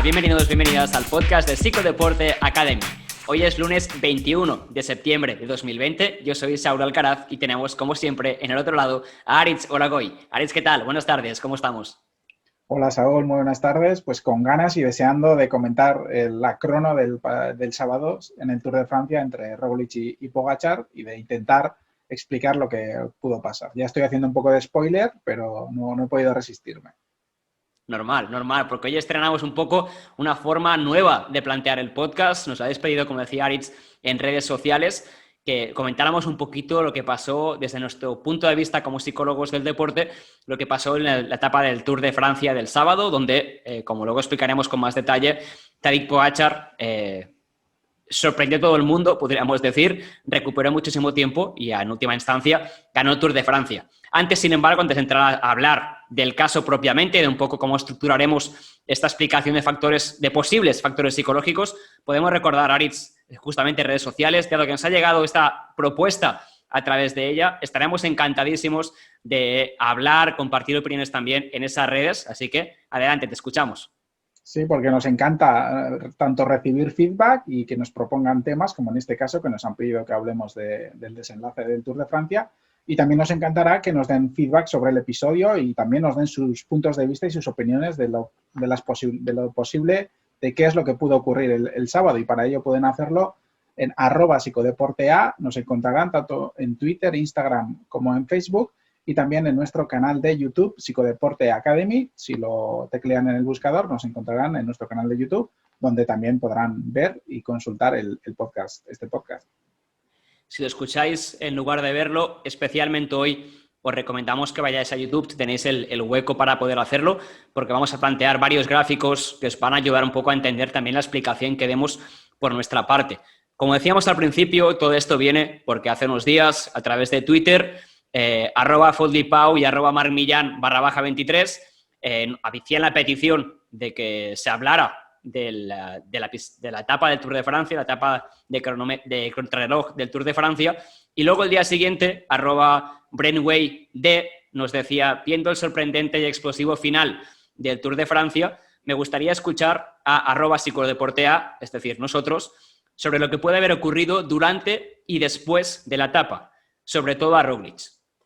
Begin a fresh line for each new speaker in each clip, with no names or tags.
bienvenidos, bienvenidas al podcast de Psicodeporte Academy. Hoy es lunes 21 de septiembre de 2020. Yo soy Saúl Alcaraz y tenemos, como siempre, en el otro lado a Aritz Olagoy. Aritz, ¿qué tal? Buenas tardes, ¿cómo estamos?
Hola Saúl, muy buenas tardes. Pues con ganas y deseando de comentar la crono del sábado en el Tour de Francia entre Roglic y Pogačar y de intentar explicar lo que pudo pasar. Ya estoy haciendo un poco de spoiler, pero no he podido resistirme.
Normal, porque hoy estrenamos un poco una forma nueva de plantear el podcast. Nos habéis pedido, como decía Aritz, en redes sociales, que comentáramos un poquito lo que pasó desde nuestro punto de vista como psicólogos del deporte, lo que pasó en la etapa del Tour de Francia del sábado, donde, como luego explicaremos con más detalle, Tadej Pogačar sorprendió a todo el mundo, podríamos decir, recuperó muchísimo tiempo y en última instancia ganó el Tour de Francia. Antes, sin embargo, antes de entrar a hablar del caso propiamente, de un poco cómo estructuraremos esta explicación de factores, de posibles factores psicológicos, podemos recordar, Aritz, justamente en redes sociales, dado que nos ha llegado esta propuesta a través de ella, estaremos encantadísimos de hablar, compartir opiniones también en esas redes, así que adelante, te escuchamos.
Sí, porque nos encanta tanto recibir feedback y que nos propongan temas, como en este caso, que nos han pedido que hablemos del desenlace del Tour de Francia. Y también nos encantará que nos den feedback sobre el episodio y también nos den sus puntos de vista y sus opiniones de lo posible, de qué es lo que pudo ocurrir el sábado. Y para ello pueden hacerlo en @psicodeportea. Nos encontrarán tanto en Twitter, Instagram como en Facebook. Y también en nuestro canal de YouTube, Psicodeporte Academy. Si lo teclean en el buscador, nos encontrarán en nuestro canal de YouTube, donde también podrán ver y consultar este podcast.
Si lo escucháis en lugar de verlo, especialmente hoy, os recomendamos que vayáis a YouTube, tenéis el hueco para poder hacerlo, porque vamos a plantear varios gráficos que os van a ayudar un poco a entender también la explicación que demos por nuestra parte. Como decíamos al principio, todo esto viene porque hace unos días, a través de Twitter, @FoldlyPau y @marmillan_23, hacían la petición de que se hablara de la etapa del Tour de Francia, la etapa de contrarreloj del Tour de Francia, y luego el día siguiente, @BrenwayD nos decía, viendo el sorprendente y explosivo final del Tour de Francia, me gustaría escuchar a @psicodeportea, es decir, nosotros, sobre lo que puede haber ocurrido durante y después de la etapa, sobre todo a Roglic.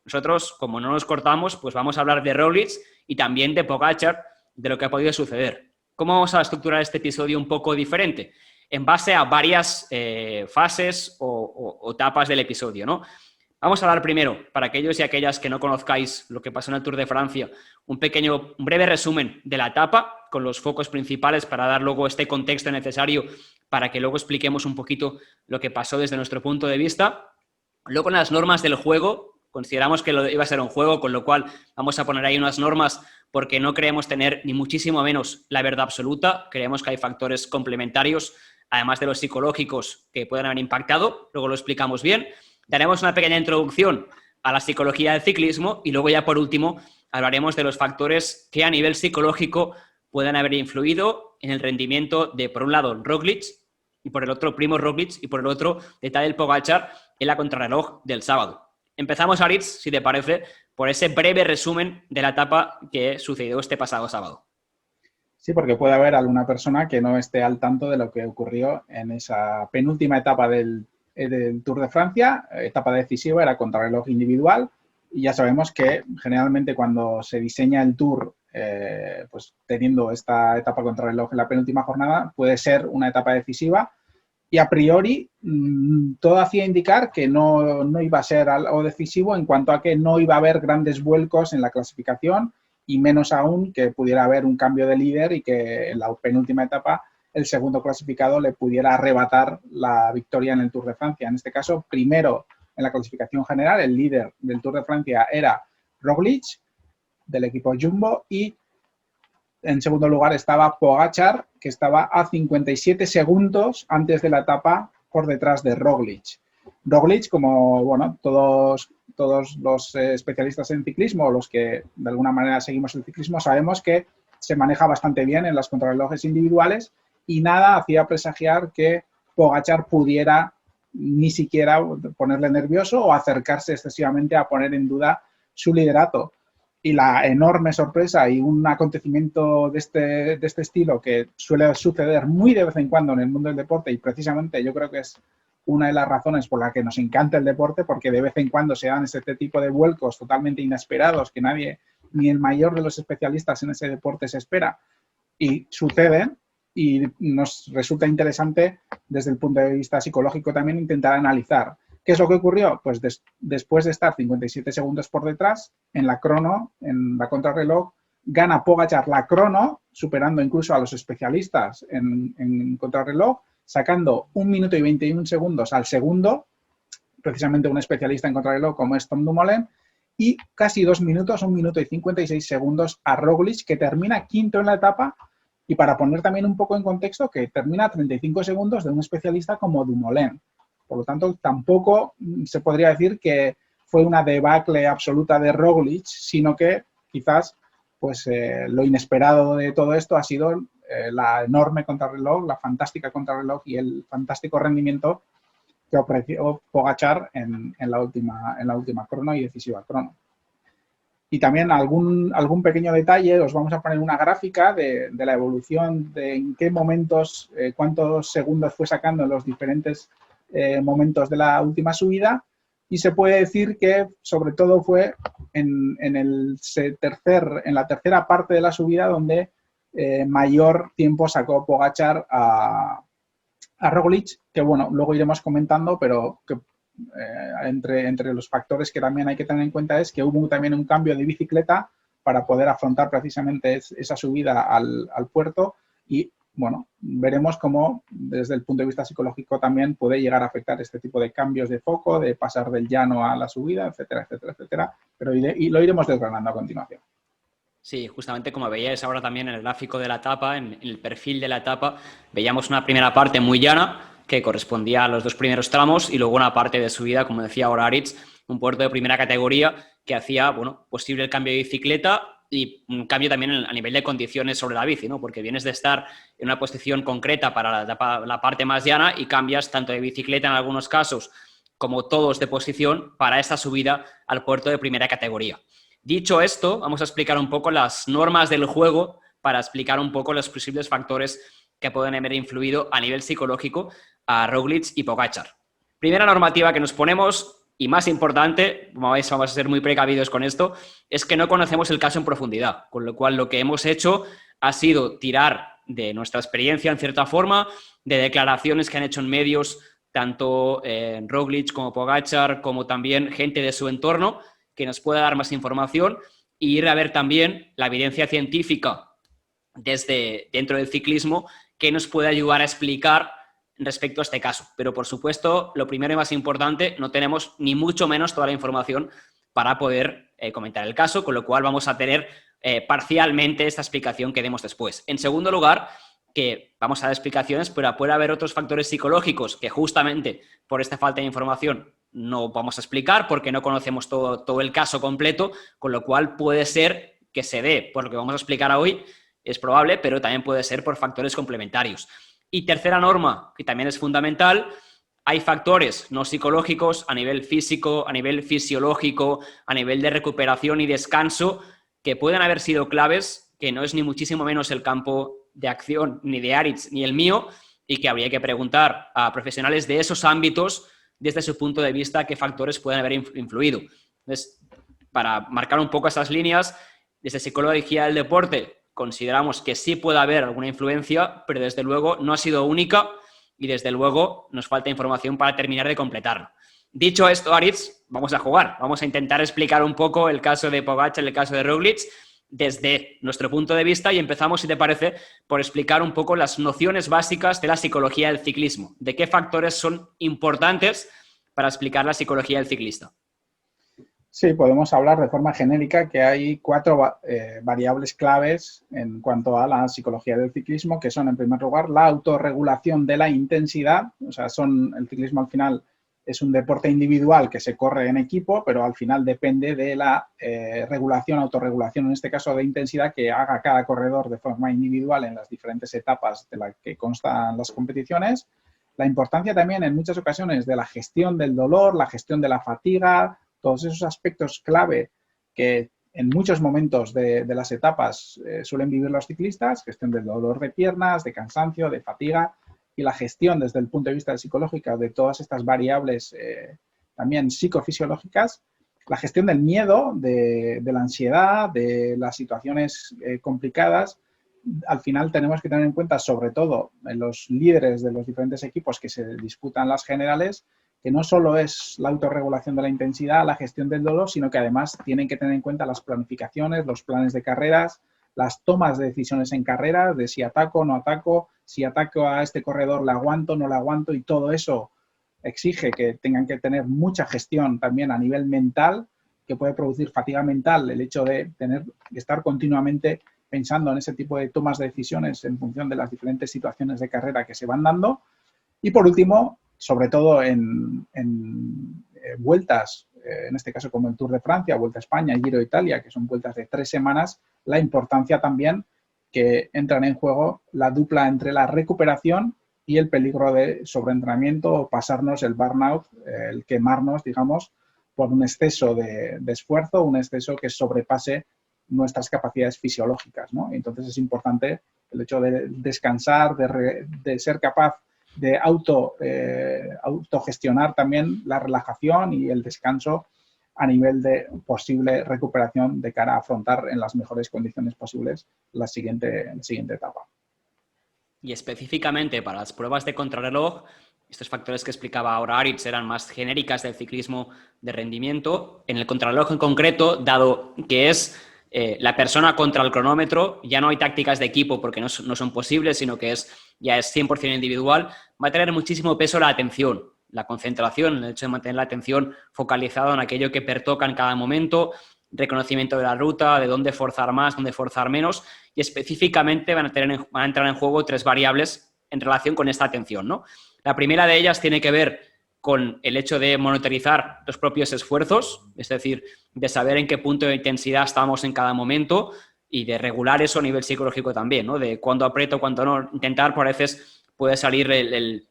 Nosotros, como no nos cortamos, pues vamos a hablar de Roglic y también de Pogačar, de lo que ha podido suceder. ¿Cómo vamos a estructurar este episodio un poco diferente? En base a varias fases o etapas del episodio, ¿no? Vamos a hablar primero, para aquellos y aquellas que no conozcáis lo que pasó en el Tour de Francia, un breve resumen de la etapa, con los focos principales para dar luego este contexto necesario para que luego expliquemos un poquito lo que pasó desde nuestro punto de vista. Luego, en las normas del juego, consideramos que iba a ser un juego, con lo cual vamos a poner ahí unas normas porque no creemos tener ni muchísimo menos la verdad absoluta. Creemos que hay factores complementarios, además de los psicológicos, que pueden haber impactado. Luego lo explicamos bien. Daremos una pequeña introducción a la psicología del ciclismo y luego ya por último hablaremos de los factores que a nivel psicológico pueden haber influido en el rendimiento de, por un lado, Roglic y por el otro, Primož Roglic, y por el otro, de Tadej Pogačar en la contrarreloj del sábado. Empezamos, Aritz, si te parece, por ese breve resumen de la etapa que sucedió este pasado sábado.
Sí, porque puede haber alguna persona que no esté al tanto de lo que ocurrió en esa penúltima etapa del Tour de Francia, etapa decisiva, era contrarreloj individual, y ya sabemos que generalmente cuando se diseña el Tour, pues teniendo esta etapa contrarreloj en la penúltima jornada, puede ser una etapa decisiva. Y a priori todo hacía indicar que no iba a ser algo decisivo en cuanto a que no iba a haber grandes vuelcos en la clasificación y menos aún que pudiera haber un cambio de líder y que en la penúltima etapa el segundo clasificado le pudiera arrebatar la victoria en el Tour de Francia. En este caso, primero en la clasificación general, el líder del Tour de Francia era Roglic, del equipo Jumbo, y en segundo lugar estaba Pogačar, que estaba a 57 segundos antes de la etapa por detrás de Roglic. Roglic, como bueno, todos los especialistas en ciclismo o los que de alguna manera seguimos el ciclismo, sabemos que se maneja bastante bien en las contrarrelojes individuales y nada hacía presagiar que Pogačar pudiera ni siquiera ponerle nervioso o acercarse excesivamente a poner en duda su liderato. Y la enorme sorpresa y un acontecimiento de este estilo que suele suceder muy de vez en cuando en el mundo del deporte, y precisamente yo creo que es una de las razones por las que nos encanta el deporte, porque de vez en cuando se dan este tipo de vuelcos totalmente inesperados que nadie, ni el mayor de los especialistas en ese deporte se espera, y suceden, y nos resulta interesante desde el punto de vista psicológico también intentar analizar ¿qué es lo que ocurrió? Pues después de estar 57 segundos por detrás, en la crono, en la contrarreloj, gana Pogačar la crono, superando incluso a los especialistas en contrarreloj, sacando 1 minuto y 21 segundos al segundo, precisamente un especialista en contrarreloj como es Tom Dumoulin, y casi 2 minutos, 1 minuto y 56 segundos a Roglic, que termina quinto en la etapa, y para poner también un poco en contexto, que termina a 35 segundos de un especialista como Dumoulin. Por lo tanto, tampoco se podría decir que fue una debacle absoluta de Roglic, sino que quizás pues, lo inesperado de todo esto ha sido la enorme contrarreloj, la fantástica contrarreloj y el fantástico rendimiento que ofreció Pogačar en la última crono y decisiva crono. Y también algún pequeño detalle, os vamos a poner una gráfica de la evolución, de en qué momentos, cuántos segundos fue sacando en los diferentes momentos de la última subida, y se puede decir que sobre todo fue en la tercera parte de la subida donde mayor tiempo sacó Pogačar a Roglic, que bueno, luego iremos comentando, pero que entre los factores que también hay que tener en cuenta es que hubo también un cambio de bicicleta para poder afrontar precisamente esa subida al puerto, y bueno, veremos cómo desde el punto de vista psicológico también puede llegar a afectar este tipo de cambios de foco, de pasar del llano a la subida, etcétera, etcétera, etcétera, pero y lo iremos desgranando a continuación.
Sí, justamente como veíais ahora también en el gráfico de la etapa, en el perfil de la etapa, veíamos una primera parte muy llana que correspondía a los 2 primeros tramos y luego una parte de subida, como decía ahora Aritz, un puerto de primera categoría que hacía, bueno, posible el cambio de bicicleta y un cambio también a nivel de condiciones sobre la bici, ¿no? Porque vienes de estar en una posición concreta para la parte más llana y cambias tanto de bicicleta en algunos casos como todos de posición para esta subida al puerto de primera categoría. Dicho esto, vamos a explicar un poco las normas del juego para explicar un poco los posibles factores que pueden haber influido a nivel psicológico a Roglic y Pogačar. Primera normativa que nos ponemos, y más importante, como veis, vamos a ser muy precavidos con esto, es que no conocemos el caso en profundidad, con lo cual lo que hemos hecho ha sido tirar de nuestra experiencia en cierta forma, de declaraciones que han hecho en medios, tanto Roglic como Pogačar, como también gente de su entorno, que nos pueda dar más información, y ir a ver también la evidencia científica desde dentro del ciclismo que nos puede ayudar a explicar respecto a este caso. Pero, por supuesto, lo primero y más importante, no tenemos ni mucho menos toda la información para poder comentar el caso, con lo cual vamos a tener parcialmente esta explicación que demos después. En segundo lugar, que vamos a dar explicaciones, pero puede haber otros factores psicológicos que justamente por esta falta de información no vamos a explicar porque no conocemos todo el caso completo, con lo cual puede ser que se dé por lo que vamos a explicar hoy, es probable, pero también puede ser por factores complementarios. Y tercera norma, que también es fundamental, hay factores no psicológicos a nivel físico, a nivel fisiológico, a nivel de recuperación y descanso, que pueden haber sido claves, que no es ni muchísimo menos el campo de acción ni de Aritz ni el mío, y que habría que preguntar a profesionales de esos ámbitos desde su punto de vista qué factores pueden haber influido. Entonces, para marcar un poco esas líneas, desde Psicología del Deporte consideramos que sí puede haber alguna influencia, pero desde luego no ha sido única y desde luego nos falta información para terminar de completarlo. Dicho esto, Aritz, vamos a jugar. Vamos a intentar explicar un poco el caso de Pogačar, el caso de Roglic, desde nuestro punto de vista, y empezamos, si te parece, por explicar un poco las nociones básicas de la psicología del ciclismo. ¿De qué factores son importantes para explicar la psicología del ciclista?
Sí, podemos hablar de forma genérica que hay 4 variables claves en cuanto a la psicología del ciclismo, que son, en primer lugar, la autorregulación de la intensidad. O sea, el ciclismo al final es un deporte individual que se corre en equipo, pero al final depende de la autorregulación, en este caso de intensidad, que haga cada corredor de forma individual en las diferentes etapas de las que constan las competiciones. La importancia también, en muchas ocasiones, de la gestión del dolor, la gestión de la fatiga, todos esos aspectos clave que en muchos momentos de las etapas suelen vivir los ciclistas, gestión del dolor de piernas, de cansancio, de fatiga, y la gestión desde el punto de vista psicológico de todas estas variables también psicofisiológicas, la gestión del miedo, de la ansiedad, de las situaciones complicadas. Al final tenemos que tener en cuenta, sobre todo en los líderes de los diferentes equipos que se disputan las generales, que no solo es la autorregulación de la intensidad, la gestión del dolor, sino que además tienen que tener en cuenta las planificaciones, los planes de carreras, las tomas de decisiones en carreras, de si ataco o no ataco, si ataco a este corredor, le aguanto o no le aguanto, y todo eso exige que tengan que tener mucha gestión también a nivel mental, que puede producir fatiga mental, el hecho de estar continuamente pensando en ese tipo de tomas de decisiones en función de las diferentes situaciones de carrera que se van dando. Y por último, sobre todo en vueltas, en este caso como el Tour de Francia, Vuelta a España, Giro de Italia, que son vueltas de 3 semanas, la importancia también que entran en juego la dupla entre la recuperación y el peligro de sobreentrenamiento o pasarnos el burnout, el quemarnos, digamos, por un exceso de esfuerzo, un exceso que sobrepase nuestras capacidades fisiológicas, ¿no? Entonces es importante el hecho de descansar, de ser capaz de autogestionar también la relajación y el descanso a nivel de posible recuperación de cara a afrontar en las mejores condiciones posibles la siguiente etapa.
Y específicamente para las pruebas de contrarreloj, estos factores que explicaba ahora Aritz eran más genéricas del ciclismo de rendimiento. En el contrarreloj en concreto, dado que es la persona contra el cronómetro, ya no hay tácticas de equipo porque no son posibles, sino que ya es 100% individual, va a tener muchísimo peso la atención, la concentración, el hecho de mantener la atención focalizada en aquello que pertoca en cada momento, reconocimiento de la ruta, de dónde forzar más, dónde forzar menos, y específicamente van a entrar en juego 3 variables en relación con esta atención, ¿no? La primera de ellas tiene que ver con el hecho de monitorizar los propios esfuerzos, es decir, de saber en qué punto de intensidad estamos en cada momento y de regular eso a nivel psicológico también, ¿no? De cuándo aprieto, cuándo no. Intentar, por veces, puede salir el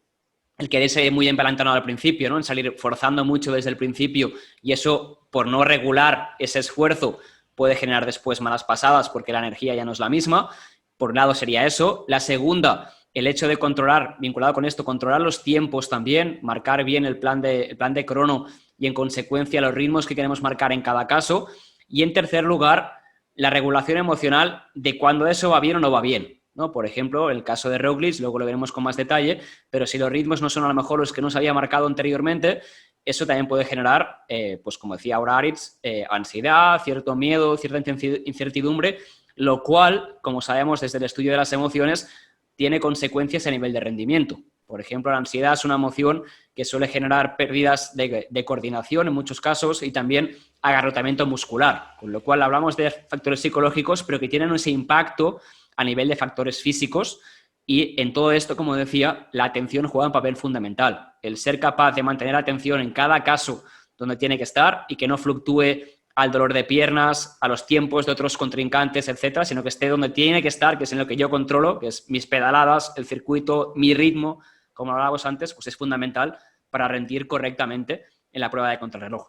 quererse muy empelantado al principio, ¿no? En salir forzando mucho desde el principio, y eso, por no regular ese esfuerzo, puede generar después malas pasadas porque la energía ya no es la misma. Por un lado sería eso. La segunda, el hecho de controlar, vinculado con esto, controlar los tiempos también, marcar bien el plan de crono y en consecuencia los ritmos que queremos marcar en cada caso. Y en tercer lugar, la regulación emocional de cuándo eso va bien o no va bien, ¿no? Por ejemplo, el caso de Roglic, luego lo veremos con más detalle, pero si los ritmos no son a lo mejor los que nos había marcado anteriormente, eso también puede generar, pues como decía ahora Aritz, ansiedad, cierto miedo, cierta incertidumbre, lo cual, como sabemos desde el estudio de las emociones, tiene consecuencias a nivel de rendimiento. Por ejemplo, la ansiedad es una emoción que suele generar pérdidas de coordinación en muchos casos y también agarrotamiento muscular, con lo cual hablamos de factores psicológicos, pero que tienen ese impacto a nivel de factores físicos. Y en todo esto, como decía, la atención juega un papel fundamental. El ser capaz de mantener atención en cada caso donde tiene que estar y que no fluctúe al dolor de piernas, a los tiempos de otros contrincantes, etcétera, sino que esté donde tiene que estar, que es en lo que yo controlo, que es mis pedaladas, el circuito, mi ritmo, como hablábamos antes, pues es fundamental para rendir correctamente en la prueba de contrarreloj.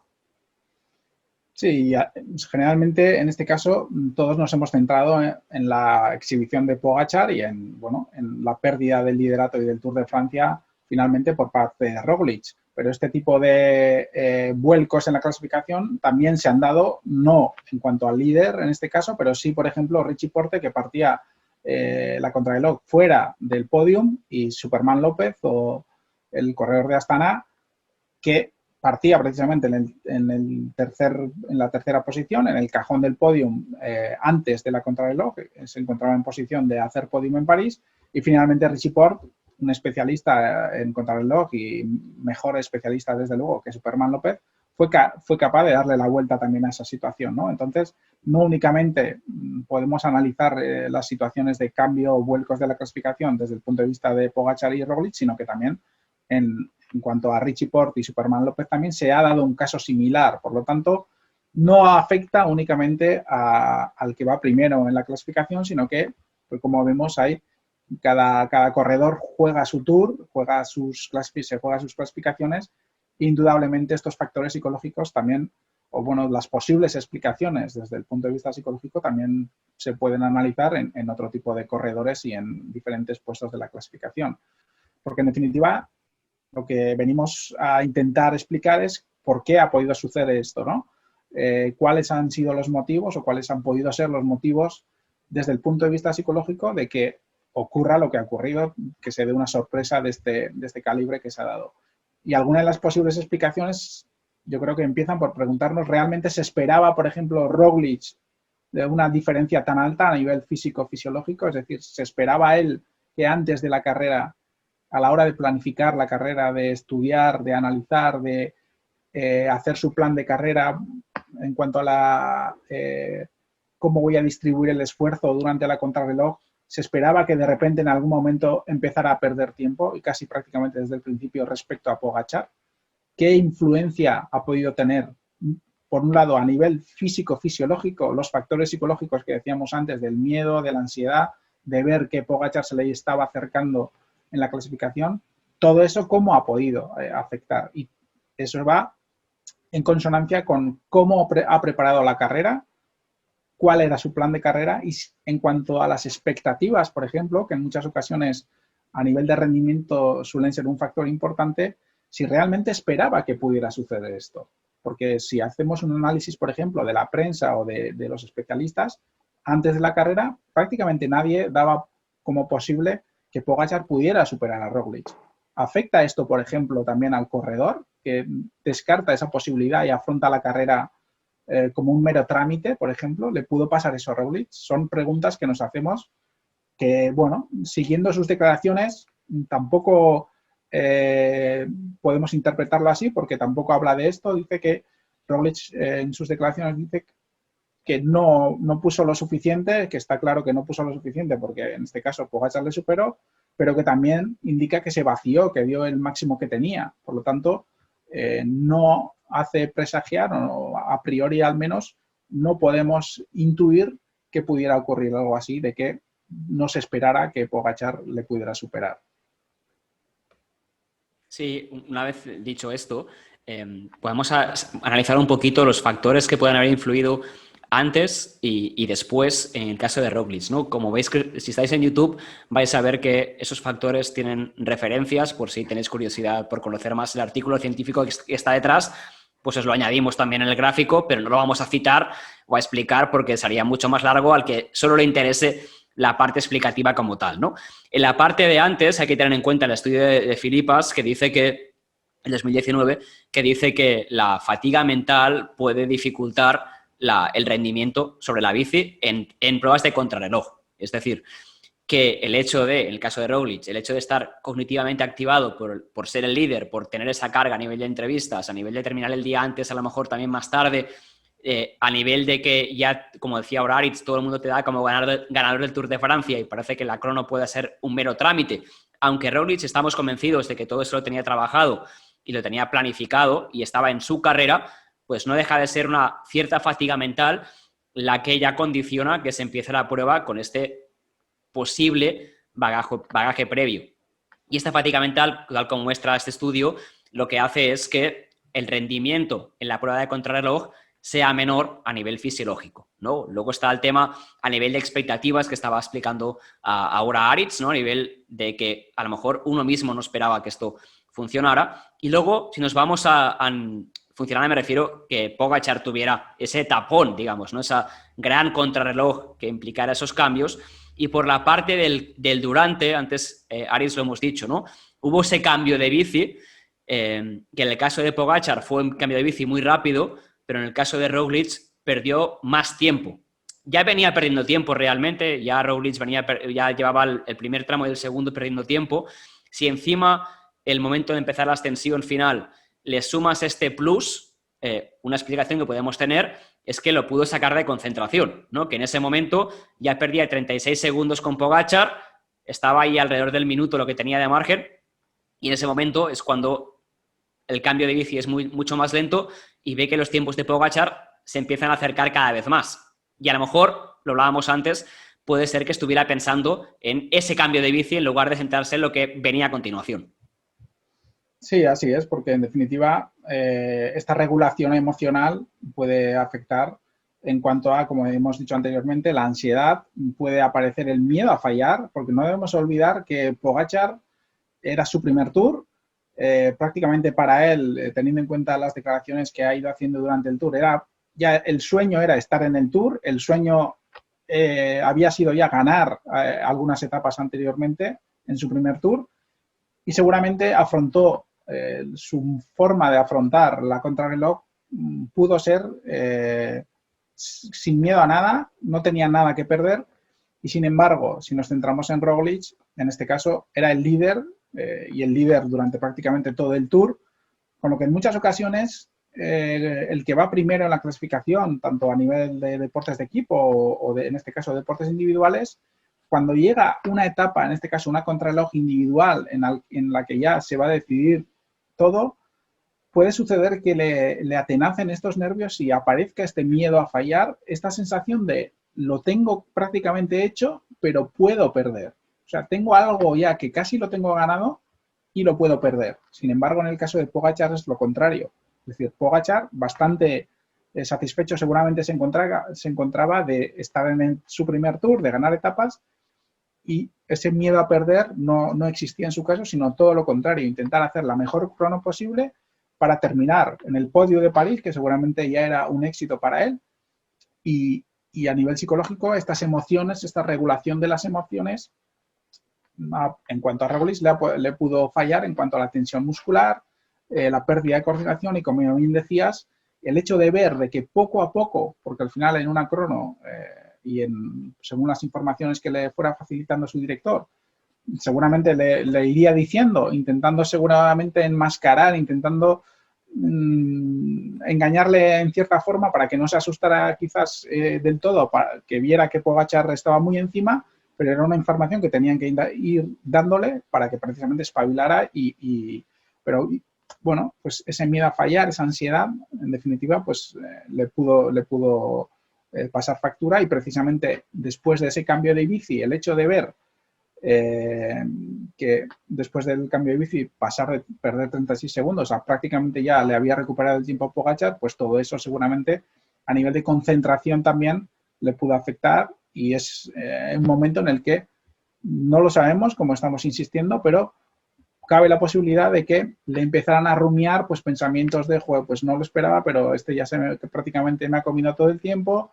Sí, generalmente en este caso todos nos hemos centrado en la exhibición de Pogačar y en la pérdida del liderato y del Tour de Francia finalmente por parte de Roglic. Pero este tipo de vuelcos en la clasificación también se han dado, no en cuanto al líder en este caso, pero sí, por ejemplo, Richie Porte, que partía la contrarreloj fuera del podium, y Superman López, o el corredor de Astana, que partía precisamente en la tercera posición, en el cajón del podium antes de la contrarreloj, se encontraba en posición de hacer podium en París, y finalmente Richie Porte, un especialista en contrarreloj y mejor especialista desde luego que Superman López, fue capaz de darle la vuelta también a esa situación, ¿no? Entonces, no únicamente podemos analizar las situaciones de cambio o vuelcos de la clasificación desde el punto de vista de Pogačar y Roglic, sino que también en cuanto a Richie Porte y Superman López también se ha dado un caso similar. Por lo tanto, no afecta únicamente al que va primero en la clasificación, sino que, pues como vemos, hay cada corredor juega su tour, se juega sus clasificaciones. Indudablemente estos factores psicológicos también o bueno, las posibles explicaciones desde el punto de vista psicológico también se pueden analizar en otro tipo de corredores y en diferentes puestos de la clasificación. Porque en definitiva, lo que venimos a intentar explicar es por qué ha podido suceder esto, ¿no? Cuáles han sido los motivos o cuáles han podido ser los motivos desde el punto de vista psicológico de que ocurra lo que ha ocurrido, que se dé una sorpresa de este calibre que se ha dado. Y algunas de las posibles explicaciones yo creo que empiezan por preguntarnos, ¿realmente se esperaba, por ejemplo, Roglic de una diferencia tan alta a nivel físico-fisiológico? Es decir, ¿se esperaba él que antes de la carrera, a la hora de planificar la carrera, de estudiar, de analizar, de hacer su plan de carrera en cuanto a cómo voy a distribuir el esfuerzo durante la contrarreloj, se esperaba que de repente en algún momento empezara a perder tiempo y casi prácticamente desde el principio respecto a Pogačar? ¿Qué influencia ha podido tener, por un lado, a nivel físico-fisiológico, los factores psicológicos que decíamos antes, del miedo, de la ansiedad, de ver que Pogačar se le estaba acercando en la clasificación? Todo eso, ¿cómo ha podido afectar? Y eso va en consonancia con cómo ha preparado la carrera, cuál era su plan de carrera y en cuanto a las expectativas, por ejemplo, que en muchas ocasiones a nivel de rendimiento suelen ser un factor importante, si realmente esperaba que pudiera suceder esto. Porque si hacemos un análisis, por ejemplo, de la prensa o de los especialistas, antes de la carrera prácticamente nadie daba como posible que Pogačar pudiera superar a Roglic. ¿Afecta esto, por ejemplo, también al corredor, que descarta esa posibilidad y afronta la carrera como un mero trámite, por ejemplo? ¿Le pudo pasar eso a Roglic? Son preguntas que nos hacemos que, bueno, siguiendo sus declaraciones, tampoco podemos interpretarlo así, porque tampoco habla de esto. Dice que Roglic en sus declaraciones dice que no puso lo suficiente, que está claro que no puso lo suficiente porque en este caso Pogačar le superó, pero que también indica que se vació, que dio el máximo que tenía. Por lo tanto, no hace presagiar, o a priori al menos, no podemos intuir que pudiera ocurrir algo así, de que no se esperara que Pogačar le pudiera superar.
Sí, una vez dicho esto, podemos analizar un poquito los factores que pueden haber influido antes y después en el caso de Roglic, ¿no? Como veis, que si estáis en YouTube vais a ver que esos factores tienen referencias, por si tenéis curiosidad por conocer más el artículo científico que está detrás, pues os lo añadimos también en el gráfico, pero no lo vamos a citar o a explicar porque sería mucho más largo al que solo le interese la parte explicativa como tal, ¿no? En la parte de antes hay que tener en cuenta el estudio de Filipas, que dice que, en 2019, que dice que la fatiga mental puede dificultar el rendimiento sobre la bici en pruebas de contrarreloj. Es decir, que el hecho de, en el caso de Roglic, el hecho de estar cognitivamente activado por ser el líder, por tener esa carga a nivel de entrevistas, a nivel de terminar el día antes, a lo mejor también más tarde, a nivel de que ya, como decía ahora Aritz, todo el mundo te da como ganador del Tour de Francia y parece que la crono puede ser un mero trámite. Aunque Roglic estamos convencidos de que todo eso lo tenía trabajado y lo tenía planificado y estaba en su carrera, pues no deja de ser una cierta fatiga mental la que ya condiciona que se empiece la prueba con este posible bagaje previo. Y esta fatiga mental, tal como muestra este estudio, lo que hace es que el rendimiento en la prueba de contrarreloj sea menor a nivel fisiológico, ¿no? Luego está el tema a nivel de expectativas que estaba explicando ahora Aritz, ¿no? A nivel de que a lo mejor uno mismo no esperaba que esto funcionara. Y luego, si nos vamos a funcionar, me refiero que Pogačar tuviera ese tapón, digamos, ¿no? Esa gran contrarreloj que implicara esos cambios. Y por la parte del durante, antes Aritz lo hemos dicho, ¿no? Hubo ese cambio de bici, que en el caso de Pogačar fue un cambio de bici muy rápido, pero en el caso de Roglic perdió más tiempo. Ya venía perdiendo tiempo realmente, ya Roglic ya llevaba el primer tramo y el segundo perdiendo tiempo. Si encima el momento de empezar la ascensión final le sumas este plus, una explicación que podemos tener es que lo pudo sacar de concentración, ¿no? Que en ese momento ya perdía 36 segundos con Pogačar, estaba ahí alrededor del minuto lo que tenía de margen, y en ese momento es cuando el cambio de bici es mucho más lento y ve que los tiempos de Pogačar se empiezan a acercar cada vez más. Y a lo mejor, lo hablábamos antes, puede ser que estuviera pensando en ese cambio de bici en lugar de centrarse en lo que venía a continuación.
Sí, así es, porque en definitiva esta regulación emocional puede afectar en cuanto a, como hemos dicho anteriormente, la ansiedad, puede aparecer el miedo a fallar, porque no debemos olvidar que Pogačar era su primer tour, prácticamente para él, teniendo en cuenta las declaraciones que ha ido haciendo durante el tour, era ya el sueño era estar en el tour, el sueño había sido ya ganar algunas etapas anteriormente en su primer tour y seguramente afrontó su forma de afrontar la contrarreloj pudo ser sin miedo a nada, no tenía nada que perder y sin embargo, si nos centramos en Roglic, en este caso era el líder y el líder durante prácticamente todo el Tour, con lo que en muchas ocasiones el que va primero en la clasificación, tanto a nivel de deportes de equipo en este caso deportes individuales, cuando llega una etapa, en este caso una contrarreloj individual en la que ya se va a decidir todo, puede suceder que le atenacen estos nervios y aparezca este miedo a fallar, esta sensación de lo tengo prácticamente hecho, pero puedo perder. O sea, tengo algo ya que casi lo tengo ganado y lo puedo perder. Sin embargo, en el caso de Pogačar es lo contrario. Es decir, Pogačar bastante satisfecho seguramente se encontraba de estar en su primer tour, de ganar etapas, y ese miedo a perder no existía en su caso, sino todo lo contrario, intentar hacer la mejor crono posible para terminar en el podio de París, que seguramente ya era un éxito para él, y a nivel psicológico estas emociones, esta regulación de las emociones, en cuanto a Roglic le pudo fallar en cuanto a la tensión muscular, la pérdida de coordinación y como bien decías, el hecho de ver de que poco a poco, porque al final en una crono y según las informaciones que le fuera facilitando su director, seguramente le iría diciendo, intentando seguramente enmascarar, intentando engañarle en cierta forma para que no se asustara quizás del todo, para que viera que Pogačar estaba muy encima, pero era una información que tenían que ir dándole para que precisamente espabilara pero bueno, pues ese miedo a fallar, esa ansiedad, en definitiva, pues le pudo pasar factura y precisamente después de ese cambio de bici, el hecho de ver que después del cambio de bici pasar de perder 36 segundos a prácticamente ya le había recuperado el tiempo a Pogačar, pues todo eso seguramente a nivel de concentración también le pudo afectar y es un momento en el que no lo sabemos, como estamos insistiendo, pero cabe la posibilidad de que le empezaran a rumiar pues pensamientos de, joder, pues no lo esperaba, pero este ya prácticamente me ha comido todo el tiempo,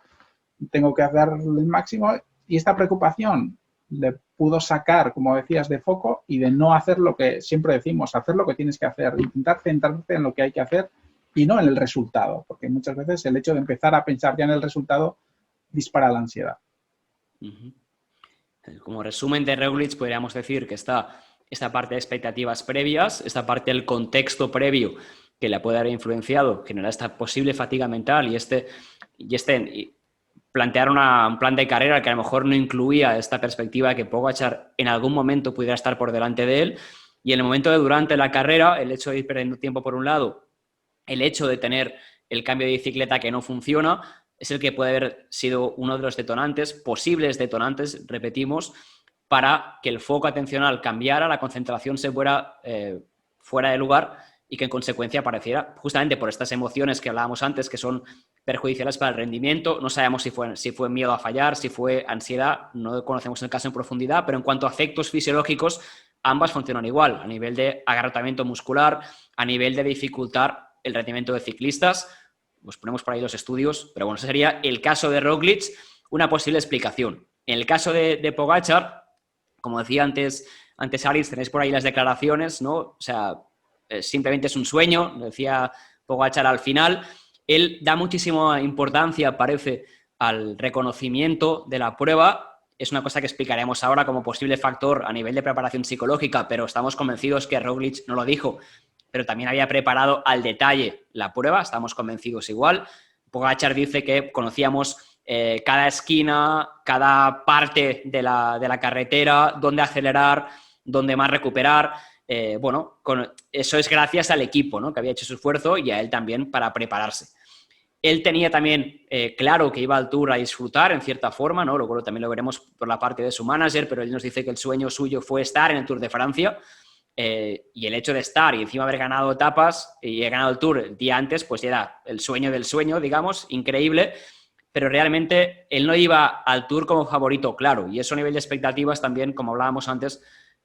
tengo que hacer el máximo y esta preocupación le pudo sacar, como decías, de foco y de no hacer lo que siempre decimos, hacer lo que tienes que hacer, intentar centrarte en lo que hay que hacer y no en el resultado, porque muchas veces el hecho de empezar a pensar ya en el resultado dispara la ansiedad.
Como resumen de Roglic podríamos decir que está esta parte de expectativas previas, esta parte del contexto previo que le puede haber influenciado, generar esta posible fatiga mental y plantear un plan de carrera que a lo mejor no incluía esta perspectiva de que Pogačar en algún momento pudiera estar por delante de él, y en el momento de durante la carrera, el hecho de ir perdiendo tiempo por un lado, el hecho de tener el cambio de bicicleta que no funciona, es el que puede haber sido uno de los detonantes, posibles detonantes, repetimos, para que el foco atencional cambiara, la concentración se fuera fuera de lugar y que en consecuencia apareciera, justamente por estas emociones que hablábamos antes, que son perjudiciales para el rendimiento. No sabemos si fue miedo a fallar, si fue ansiedad, no conocemos el caso en profundidad, pero en cuanto a efectos fisiológicos, ambas funcionan igual, a nivel de agarrotamiento muscular, a nivel de dificultar el rendimiento de ciclistas. Os ponemos por ahí los estudios, pero bueno, ese sería el caso de Roglic, una posible explicación. En el caso de Pogačar, como decía antes Aritz, tenéis por ahí las declaraciones, ¿no? O sea, simplemente es un sueño, decía Pogačar al final. Él da muchísima importancia, parece, al reconocimiento de la prueba. Es una cosa que explicaremos ahora como posible factor a nivel de preparación psicológica, pero estamos convencidos que Roglic no lo dijo, pero también había preparado al detalle la prueba, estamos convencidos igual. Pogačar dice que conocíamos cada esquina, cada parte de la carretera, dónde acelerar, dónde más recuperar. Bueno, eso es gracias al equipo, ¿no?, que había hecho su esfuerzo y a él también para prepararse. Él tenía también claro que iba al Tour a disfrutar en cierta forma, ¿no? Luego también lo veremos por la parte de su manager, pero él nos dice que el sueño suyo fue estar en el Tour de Francia. y el hecho de estar y encima haber ganado etapas y he ganado el Tour el día antes, pues era el sueño del sueño, digamos, increíble, pero realmente él no iba al Tour como favorito, claro, y eso a nivel de expectativas también, como hablábamos antes,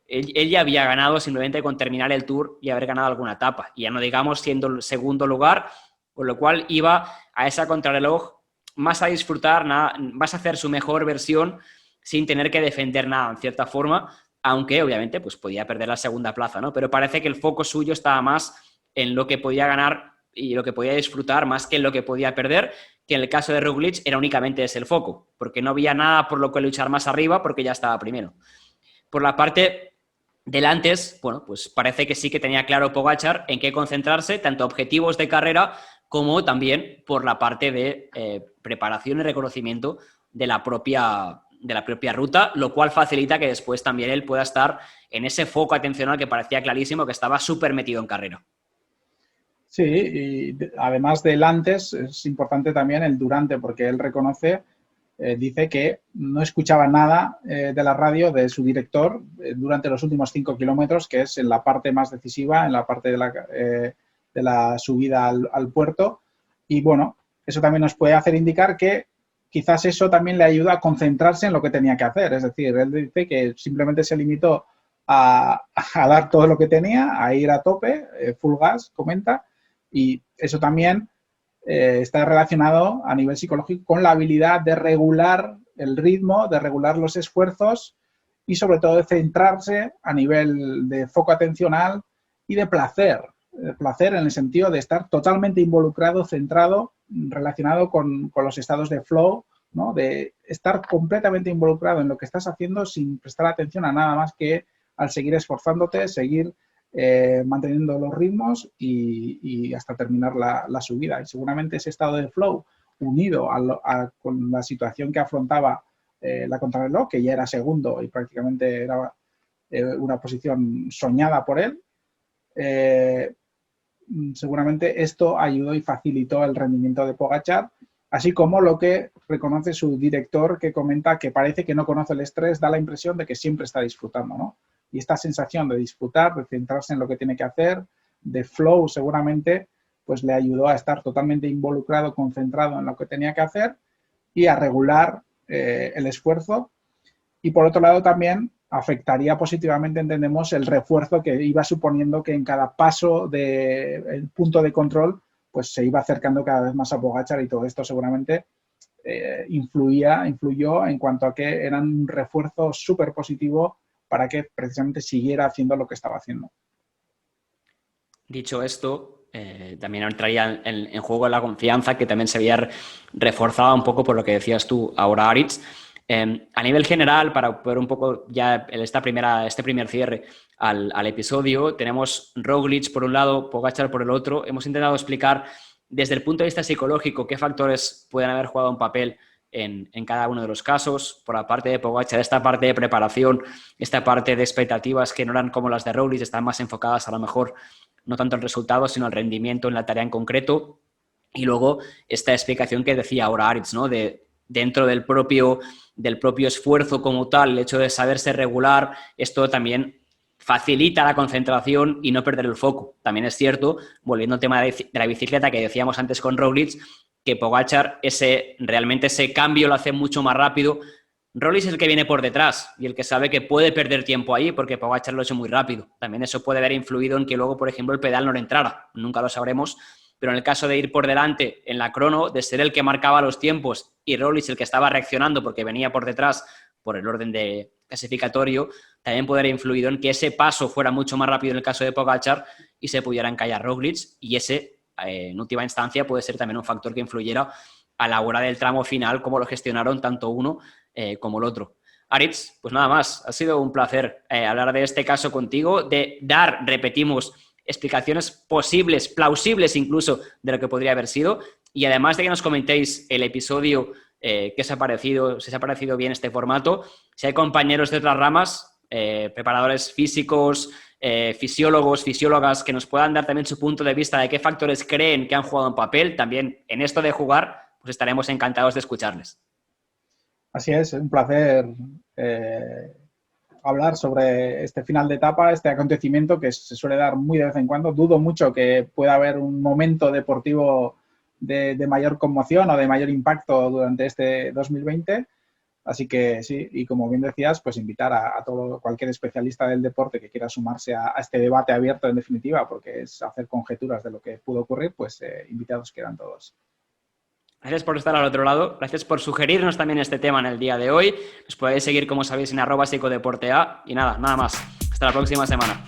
él ya había ganado simplemente con terminar el Tour y haber ganado alguna etapa, y ya no digamos siendo el segundo lugar, con lo cual iba a esa contrarreloj más a disfrutar, más a hacer su mejor versión sin tener que defender nada, en cierta forma, aunque obviamente pues podía perder la segunda plaza, ¿no? Pero parece que el foco suyo estaba más en lo que podía ganar y lo que podía disfrutar más que en lo que podía perder, que en el caso de Roglic era únicamente ese el foco, porque no había nada por lo que luchar más arriba porque ya estaba primero. Por la parte del antes, bueno, pues parece que sí que tenía claro Pogačar en qué concentrarse, tanto objetivos de carrera como también por la parte de preparación y reconocimiento de la propia ruta, lo cual facilita que después también él pueda estar en ese foco atencional que parecía clarísimo que estaba súper metido en carrera.
Sí, y además del antes, es importante también el durante, porque él reconoce, dice que no escuchaba nada de la radio de su director durante los últimos 5 kilómetros, que es en la parte más decisiva, en la parte de la subida al puerto. Y bueno, eso también nos puede hacer indicar que quizás eso también le ayuda a concentrarse en lo que tenía que hacer. Es decir, él dice que simplemente se limitó a dar todo lo que tenía, a ir a tope, full gas, comenta, y eso también está relacionado a nivel psicológico con la habilidad de regular el ritmo, de regular los esfuerzos y sobre todo de centrarse a nivel de foco atencional y de placer. Placer en el sentido de estar totalmente involucrado, centrado, relacionado con los estados de flow, ¿no? De estar completamente involucrado en lo que estás haciendo sin prestar atención a nada más que al seguir esforzándote, seguir manteniendo los ritmos y hasta terminar la subida. Y seguramente ese estado de flow, unido con la situación que afrontaba la contrarreloj, que ya era segundo y prácticamente era una posición soñada por él, seguramente esto ayudó y facilitó el rendimiento de Pogačar, así como lo que reconoce su director, que comenta que parece que no conoce el estrés, da la impresión de que siempre está disfrutando, ¿no? Y esta sensación de disfrutar, de centrarse en lo que tiene que hacer, de flow seguramente, pues le ayudó a estar totalmente involucrado, concentrado en lo que tenía que hacer y a regular el esfuerzo. Y por otro lado también afectaría positivamente, entendemos, el refuerzo que iba suponiendo que en cada paso del punto de control pues se iba acercando cada vez más a Pogačar y todo esto seguramente influyó en cuanto a que era un refuerzo súper positivo para que precisamente siguiera haciendo lo que estaba haciendo.
Dicho esto, también entraría en juego la confianza que también se había reforzado un poco por lo que decías tú ahora, Aritz. A nivel general, para poder un poco ya este primer cierre al episodio, tenemos Roglic por un lado, Pogačar por el otro. Hemos intentado explicar desde el punto de vista psicológico qué factores pueden haber jugado un papel en cada uno de los casos. Por la parte de Pogačar, esta parte de preparación, esta parte de expectativas que no eran como las de Roglic, están más enfocadas a lo mejor no tanto el resultado, sino el rendimiento en la tarea en concreto. Y luego esta explicación que decía ahora Aritz, ¿no? Dentro del propio esfuerzo como tal, el hecho de saberse regular, esto también facilita la concentración y no perder el foco. También es cierto, volviendo al tema de la bicicleta que decíamos antes con Roglic, que Pogačar realmente ese cambio lo hace mucho más rápido. Roglic es el que viene por detrás y el que sabe que puede perder tiempo ahí porque Pogačar lo ha hecho muy rápido. También eso puede haber influido en que luego, por ejemplo, el pedal no le entrara. Nunca lo sabremos, pero en el caso de ir por delante en la crono, de ser el que marcaba los tiempos y Roglic el que estaba reaccionando porque venía por detrás por el orden de clasificatorio, también puede haber influido en que ese paso fuera mucho más rápido en el caso de Pogačar y se pudiera encallar Roglic, y ese, en última instancia, puede ser también un factor que influyera a la hora del tramo final, cómo lo gestionaron tanto uno como el otro. Aritz, pues nada más, ha sido un placer hablar de este caso contigo, de repetimos, explicaciones posibles, plausibles incluso, de lo que podría haber sido, y además de que nos comentéis el episodio qué os ha parecido, si os ha parecido bien este formato, si hay compañeros de otras ramas, preparadores físicos, fisiólogos, fisiólogas, que nos puedan dar también su punto de vista de qué factores creen que han jugado un papel, también en esto de jugar, pues estaremos encantados de escucharles.
Así es, un placer hablar sobre este final de etapa, este acontecimiento que se suele dar muy de vez en cuando. Dudo mucho que pueda haber un momento deportivo de mayor conmoción o de mayor impacto durante este 2020. Así que sí, y como bien decías, pues invitar a cualquier especialista del deporte que quiera sumarse a este debate abierto en definitiva, porque es hacer conjeturas de lo que pudo ocurrir, pues invitados quedan todos.
Gracias por estar al otro lado, gracias por sugerirnos también este tema en el día de hoy. Nos podéis seguir, como sabéis, en @psicodeportea y nada más. Hasta la próxima semana.